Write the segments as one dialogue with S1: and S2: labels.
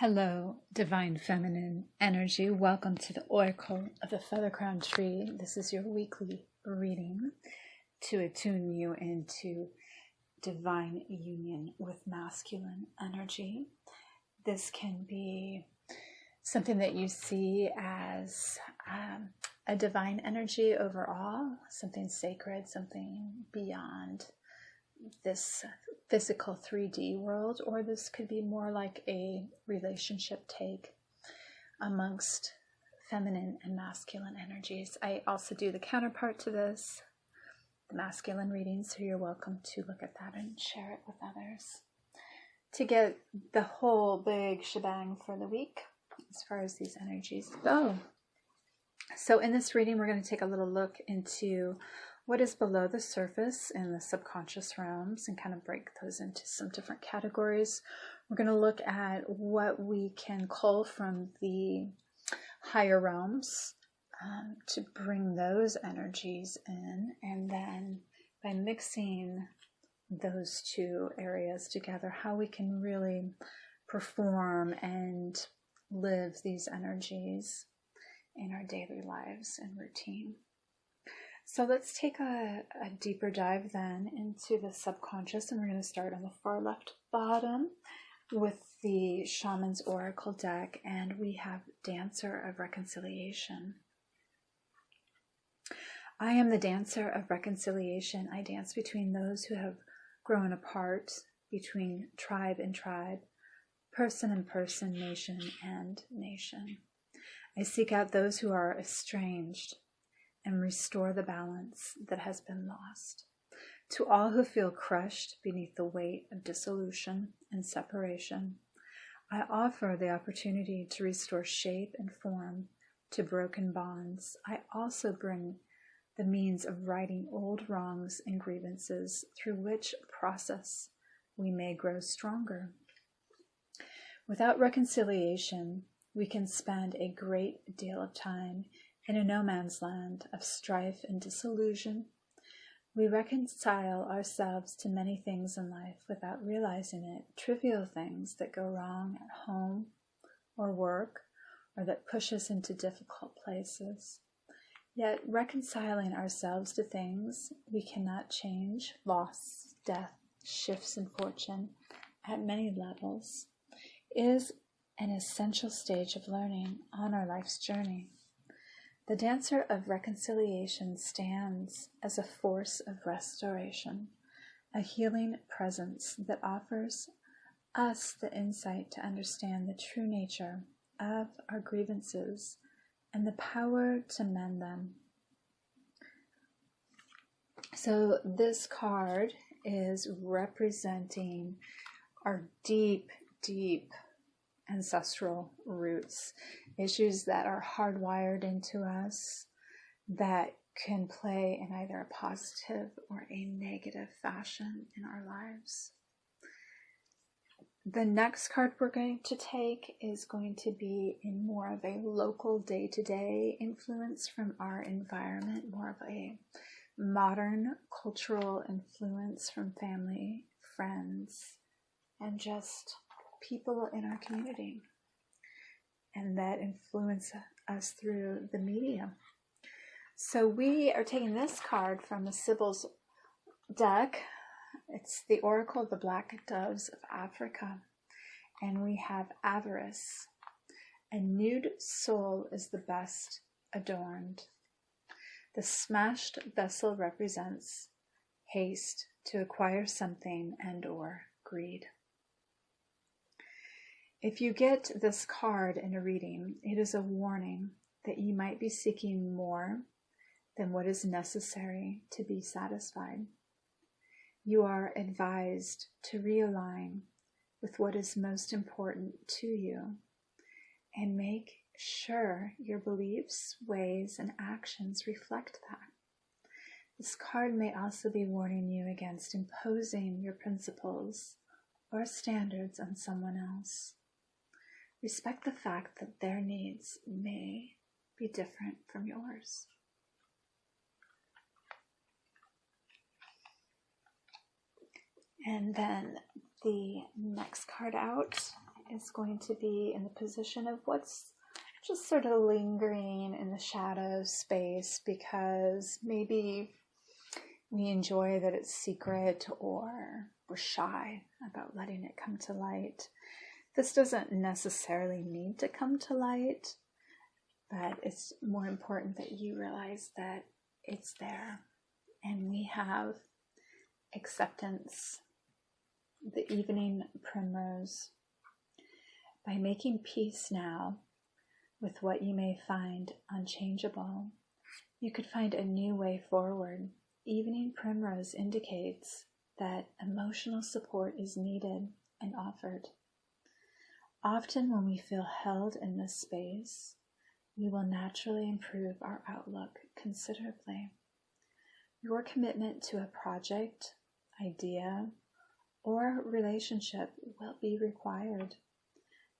S1: Hello, Divine Feminine Energy. Welcome to the Oracle of the Feather Crown Tree. This is your weekly reading to attune you into divine union with masculine energy. This can be something that you see as a divine energy overall, something sacred, something beyond this physical 3D world, or this could be more like a relationship take amongst feminine and masculine energies. I also do the counterpart to this, the masculine reading, so you're welcome to look at that and share it with others to get the whole big shebang for the week as far as these energies go. So in this reading, we're going to take a little look into what is below the surface in the subconscious realms and kind of break those into some different categories. We're going to look at what we can cull from the higher realms to bring those energies in, and then by mixing those two areas together, how we can really perform and live these energies in our daily lives and routine. So let's take a deeper dive then into the subconscious, and we're going to start on the far left bottom with the Shaman's Oracle deck, and we have Dancer of Reconciliation. I am the dancer of reconciliation. I dance between those who have grown apart, between tribe and tribe, person and person, nation and nation. I seek out those who are estranged and restore the balance that has been lost. To all who feel crushed beneath the weight of dissolution and separation, I offer the opportunity to restore shape and form to broken bonds. I also bring the means of righting old wrongs and grievances, through which process we may grow stronger. Without reconciliation, we can spend a great deal of time in a no man's land of strife and disillusion. We reconcile ourselves to many things in life without realizing it, trivial things that go wrong at home or work, or that push us into difficult places. Yet reconciling ourselves to things we cannot change, loss, death, shifts in fortune at many levels, is an essential stage of learning on our life's journey. The dancer of reconciliation stands as a force of restoration, a healing presence that offers us the insight to understand the true nature of our grievances and the power to mend them. So this card is representing our deep, deep ancestral roots, issues that are hardwired into us that can play in either a positive or a negative fashion in our lives. The next card we're going to take is going to be in more of a local day-to-day influence from our environment, more of a modern cultural influence from family, friends, and just people in our community, and that influence us through the media. So we are taking this card from the Sibyl's deck. It's the Oracle of the Black Doves of Africa, and we have Avarice. A nude soul is the best adorned. The smashed vessel represents haste to acquire something and or greed. If you get this card in a reading, it is a warning that you might be seeking more than what is necessary to be satisfied. You are advised to realign with what is most important to you and make sure your beliefs, ways, and actions reflect that. This card may also be warning you against imposing your principles or standards on someone else. Respect the fact that their needs may be different from yours. And then the next card out is going to be in the position of what's just sort of lingering in the shadow space, because maybe we enjoy that it's secret, or we're shy about letting it come to light. This doesn't necessarily need to come to light, but it's more important that you realize that it's there. And we have acceptance, the evening primrose. By making peace now with what you may find unchangeable, you could find a new way forward. Evening primrose indicates that emotional support is needed and offered. Often when we feel held in this space, we will naturally improve our outlook considerably. Your commitment to a project, idea, or relationship will be required.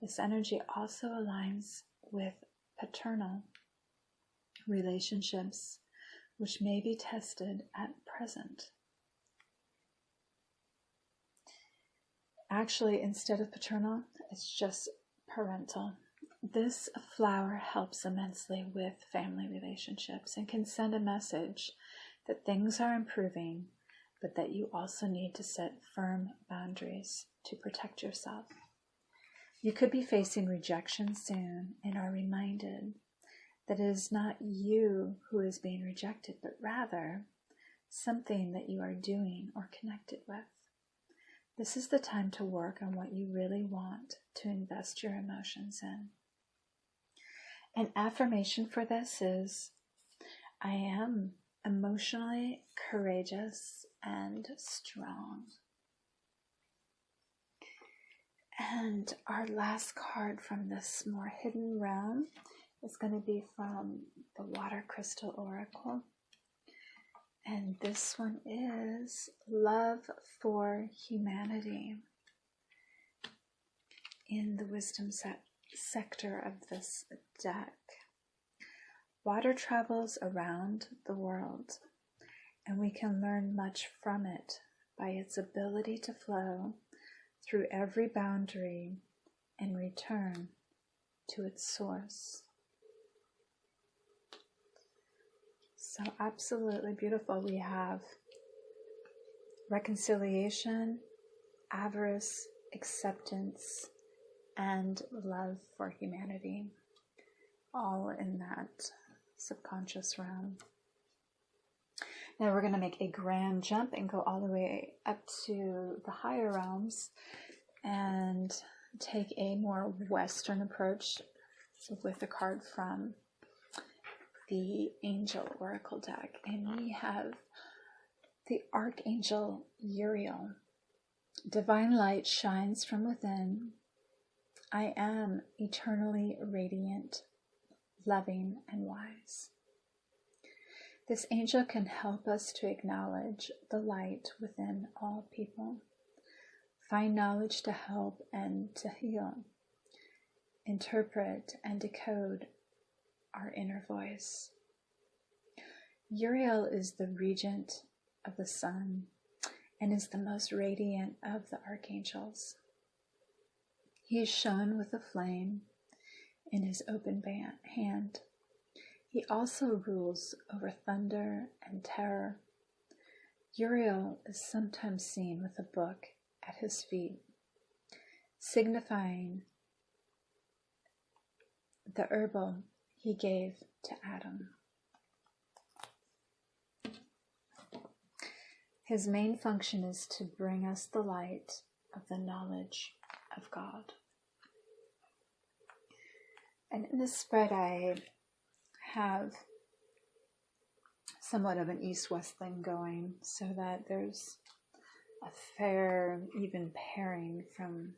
S1: This energy also aligns with paternal relationships, which may be tested at present. Actually, instead of paternal, it's just parental. This flower helps immensely with family relationships and can send a message that things are improving, but that you also need to set firm boundaries to protect yourself. You could be facing rejection soon and are reminded that it is not you who is being rejected, but rather something that you are doing or connected with. This is the time to work on what you really want to invest your emotions in. An affirmation for this is, I am emotionally courageous and strong. And our last card from this more hidden realm is going to be from the Water Crystal Oracle. And this one is Love for Humanity in the wisdom sector of this deck. Water travels around the world, and we can learn much from it by its ability to flow through every boundary and return to its source. So absolutely beautiful. We have reconciliation, avarice, acceptance, and love for humanity, all in that subconscious realm. Now we're going to make a grand jump and go all the way up to the higher realms and take a more Western approach with a card from the Angel Oracle deck. And we have the Archangel Uriel. Divine light shines from within. I am eternally radiant, loving, and wise. This angel can help us to acknowledge the light within all people, find knowledge to help and to heal, interpret and decode our inner voice. Uriel is the regent of the sun and is the most radiant of the archangels. He is shown with a flame in his open hand. He also rules over thunder and terror. Uriel is sometimes seen with a book at his feet, signifying the herbal he gave to Adam. His main function is to bring us the light of the knowledge of God. And in this spread, I have somewhat of an east-west thing going, so that there's a fair even pairing from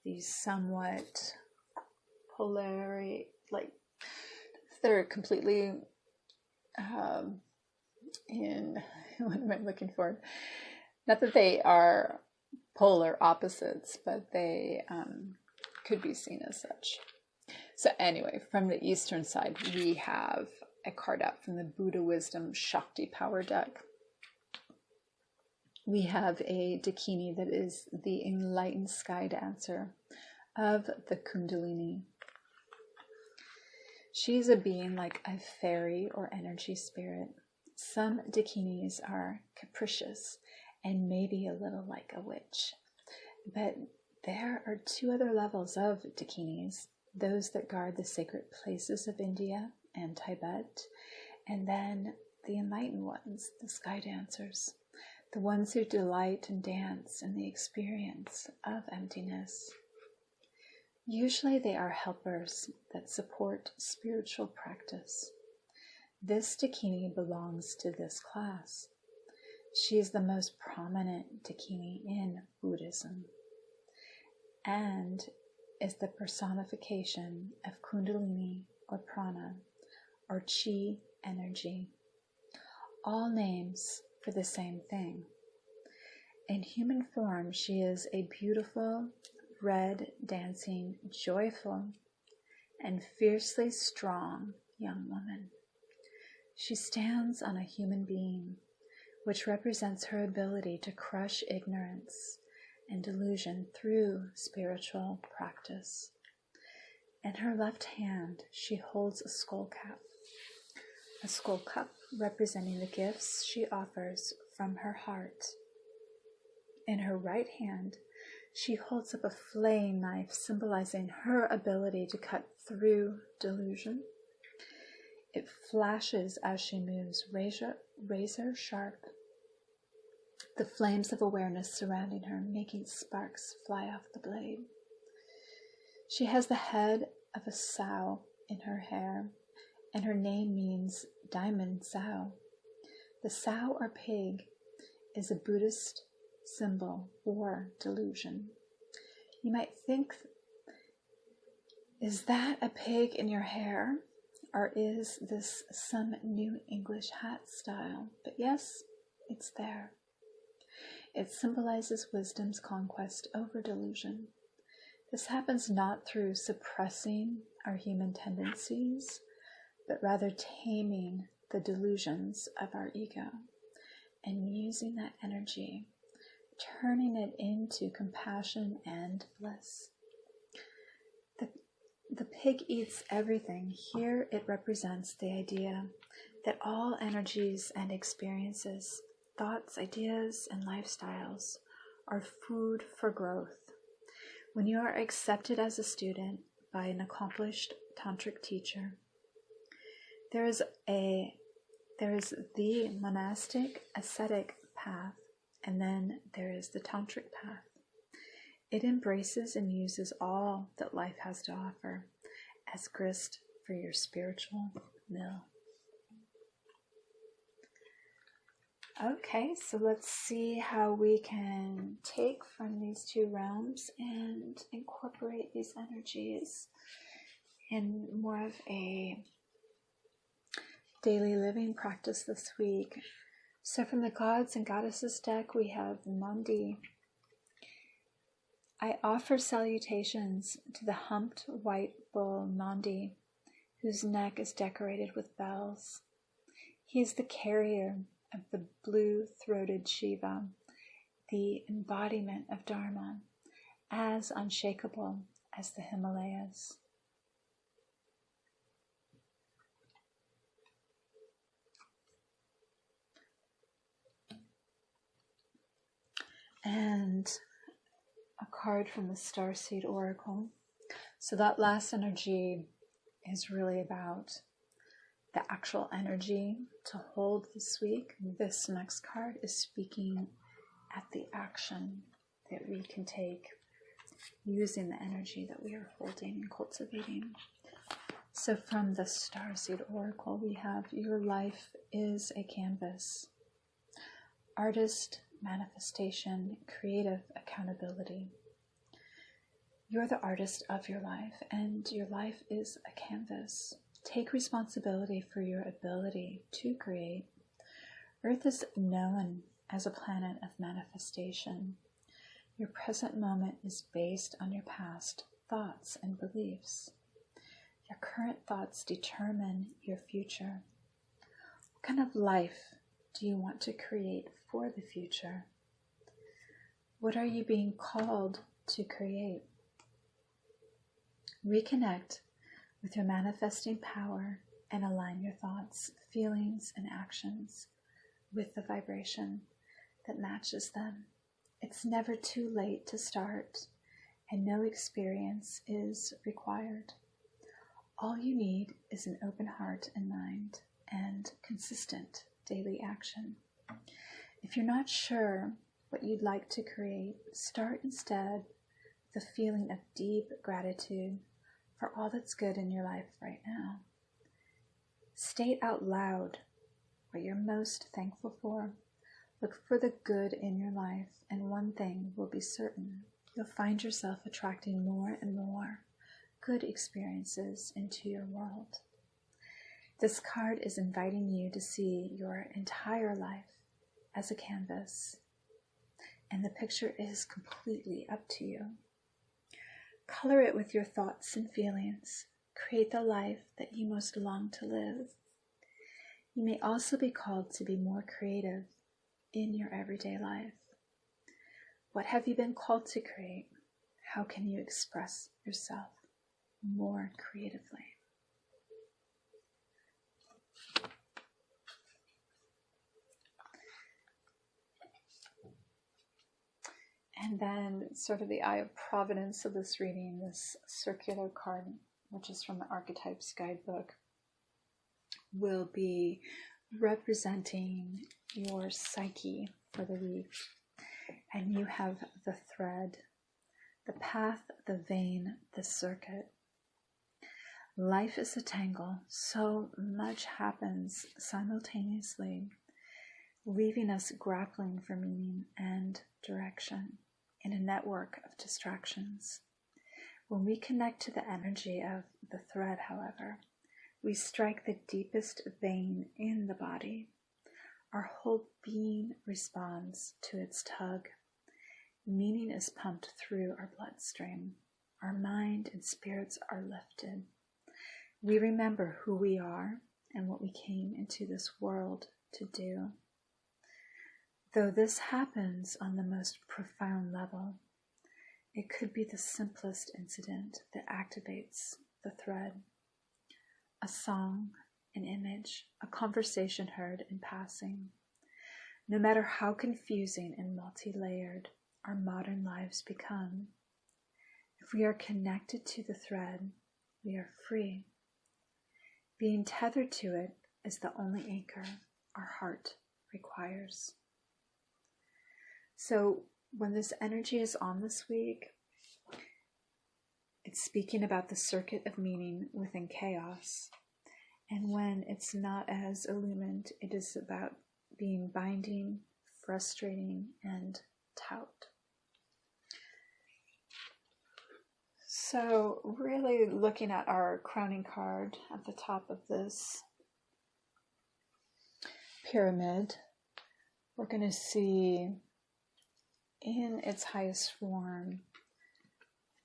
S1: these somewhat polarities, like they're completely in what am I looking for? Not that they are polar opposites, but they could be seen as such. So anyway, from the eastern side, we have a card out from the Buddha Wisdom Shakti Power deck. we have a Dakini that is the enlightened sky dancer of the Kundalini. She's a being like a fairy or energy spirit. Some Dakinis are capricious and maybe a little like a witch. But there are two other levels of Dakinis, those that guard the sacred places of India and Tibet, and then the enlightened ones, the sky dancers, the ones who delight and dance in the experience of emptiness. Usually they are helpers that support spiritual practice. This Dakini belongs to this class. She is the most prominent Dakini in Buddhism and is the personification of Kundalini or Prana or Chi energy, all names for the same thing. In human form, she is a beautiful, red, dancing, joyful, and fiercely strong young woman. She stands on a human being, which represents her ability to crush ignorance and delusion through spiritual practice. In her left hand, she holds a skull cup representing the gifts she offers from her heart. In her right hand, she holds up a flaying knife symbolizing her ability to cut through delusion. It flashes as she moves, razor sharp, the flames of awareness surrounding her, making sparks fly off the blade. She has the head of a sow in her hair, and her name means diamond sow. The sow or pig is a Buddhist symbol for delusion. You might think, is that a pig in your hair? Or is this some new English hat style? But yes, it's there. It symbolizes wisdom's conquest over delusion. This happens not through suppressing our human tendencies, but rather taming the delusions of our ego and using that energy, turning it into compassion and bliss. The pig eats everything. Here it represents the idea that all energies and experiences, thoughts, ideas, and lifestyles are food for growth. When you are accepted as a student by an accomplished tantric teacher, there is the monastic ascetic path, and then there is the tantric path. It embraces and uses all that life has to offer as grist for your spiritual mill. Okay, so let's see how we can take from these two realms and incorporate these energies in more of a daily living practice this week. So from the Gods and Goddesses deck, we have Nandi. I offer salutations to the humped white bull Nandi, whose neck is decorated with bells. He is the carrier of the blue-throated Shiva, the embodiment of Dharma, as unshakable as the Himalayas. And a card from the Starseed Oracle. So that last energy is really about the actual energy to hold this week. This next card is speaking at the action that we can take using the energy that we are holding and cultivating. So from the Starseed Oracle, we have your life is a canvas. Artist, manifestation, creative accountability. You're the artist of your life, and your life is a canvas. Take responsibility for your ability to create. Earth is known as a planet of manifestation. Your present moment is based on your past thoughts and beliefs. Your current thoughts determine your future. What kind of life do you want to create for the future? What are you being called to create? Reconnect with your manifesting power and align your thoughts, feelings, and actions with the vibration that matches them. It's never too late to start, and no experience is required. All you need is an open heart and mind and consistent daily action. If you're not sure what you'd like to create, start instead with a feeling of deep gratitude for all that's good in your life right now. State out loud what you're most thankful for. Look for the good in your life, and one thing will be certain. You'll find yourself attracting more and more good experiences into your world. This card is inviting you to see your entire life as a canvas, and the picture is completely up to you. Color it with your thoughts and feelings. Create the life that you most long to live. You may also be called to be more creative in your everyday life. What have you been called to create? How can you express yourself more creatively? And then sort of the eye of providence of this reading, this circular card, which is from the Archetypes Guidebook, will be representing your psyche for the week. And you have the thread, the path, the vein, the circuit. Life is a tangle. So much happens simultaneously, leaving us grappling for meaning and direction in a network of distractions. When we connect to the energy of the thread, however, we strike the deepest vein in the body. Our whole being responds to its tug. Meaning is pumped through our bloodstream. Our mind and spirits are lifted. We remember who we are and what we came into this world to do. Though this happens on the most profound level, it could be the simplest incident that activates the thread. A song, an image, a conversation heard in passing. No matter how confusing and multi-layered our modern lives become, if we are connected to the thread, we are free. Being tethered to it is the only anchor our heart requires. So when this energy is on this week, it's speaking about the circuit of meaning within chaos. And when it's not as illumined, it is about being binding, frustrating, and tout. So really looking at our crowning card at the top of this pyramid, we're going to see in its highest form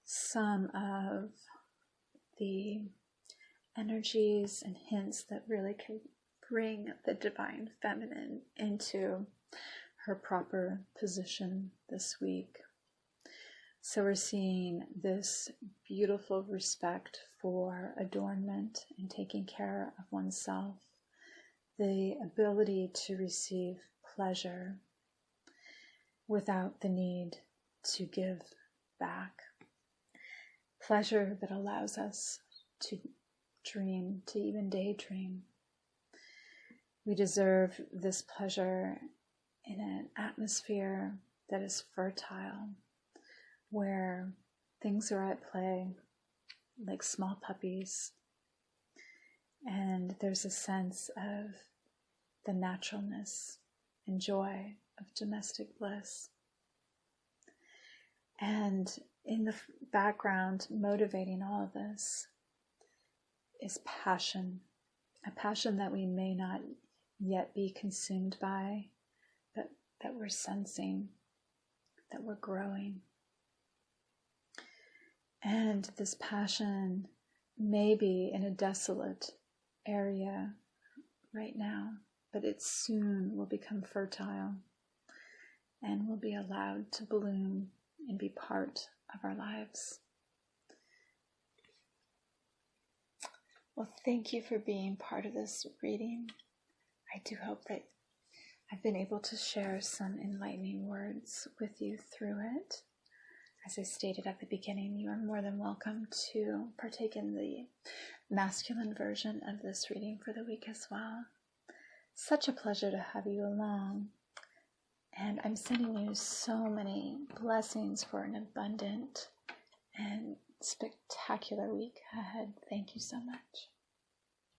S1: some of the energies and hints that really can bring the divine feminine into her proper position this week. So we're seeing this beautiful respect for adornment and taking care of oneself, the ability to receive pleasure without the need to give back. Pleasure that allows us to dream, to even daydream. We deserve this pleasure in an atmosphere that is fertile, where things are at play like small puppies, and there's a sense of the naturalness and joy of domestic bliss. And in the background, motivating all of this, is passion, a passion that we may not yet be consumed by, but that we're sensing, that we're growing. And this passion may be in a desolate area right now, but it soon will become fertile. and will be allowed to bloom and be part of our lives. Well, thank you for being part of this reading. I do hope that I've been able to share some enlightening words with you through it. As I stated at the beginning, you are more than welcome to partake in the masculine version of this reading for the week as well. Such a pleasure to have you along. And I'm sending you so many blessings for an abundant and spectacular week ahead. Thank you so much.